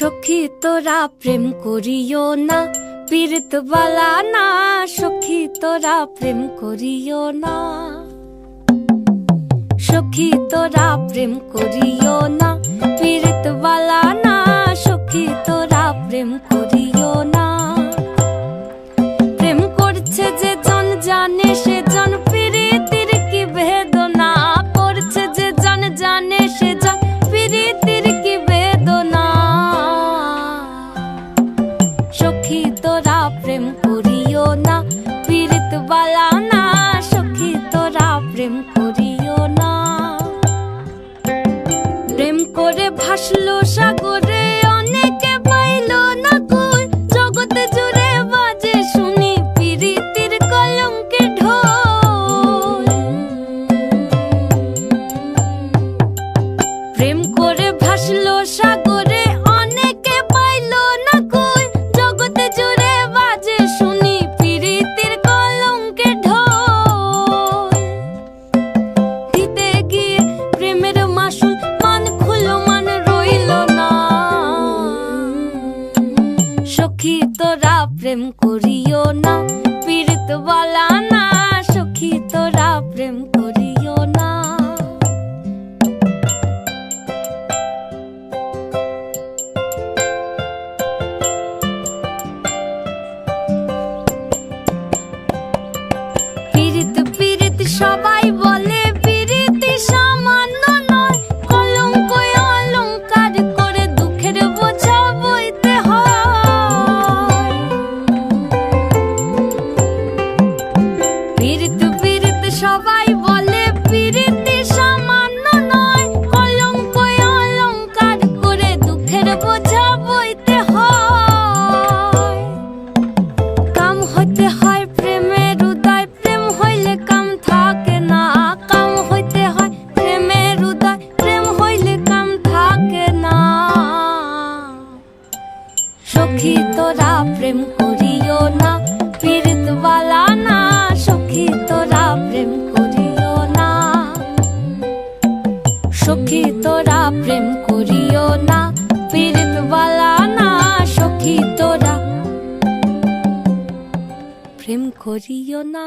সখী তোরা প্রেম করিও না, পীড়িত বালা না। সখী তোরা প্রেম করিও না, সখী তোরা প্রেম করিও না, পীড়িত বালা না। সখী তোরা প্রেম করিও না। প্রেম করছে যে জন জানে সে জন, পীড়িতির কি বেদনা করছে যে জন জানে সে জন, পীড়িতির কি বেদনা। সখী তোরা প্রেম করিও না, পীড়িত বালা না। সখী তোরা প্রেম করিও না। প্রেম করে ভাসলো সাগরে, অনেকে পাইল না কই। জগতে জুড়ে বাজে শুনি পীড়িতির কলঙ্কের ঢোল। প্রেম করে ভাসলো সাগরে, অনেকে পাইল না কই। জগতে জুড়ে বাজে শুনি পীড়িতির কলঙ্কের ঢোল। দিতে গিয়ে প্রেমের মাসুল মান খুলো মান রইল না। সখী তোরা প্রেম করিও না, পীড়িত বালা না। সখী তোরা প্রেম করিও না। পীড়িত পীড়িত সবাই বলে, পীড়িতি সামান্য নয়। কলঙ্ক অলঙ্কার করে দুঃখের বোঝা বইতে হয়। পীড়িত পীড়িত সবাই বলে, পীড়িতি সামান্য নয়। কলঙ্ক অলঙ্কার করে দুঃখের বোঝা বইতে হয়। কাম হইতে হয় প্রেমের উদয়, প্রেম হইলে কাম থাকে না। কাম হইতে হয় প্রেমের উদয়, প্রেম হইলে কাম থাকে না। সখী তোরা প্রেম করিও না, পীড়িত বালা না। সখী তোরা প্রেম করিও না, সখী তোরা প্রেম করিও না, পীড়িত বালা না। সখী তোরা প্রেম করিও না।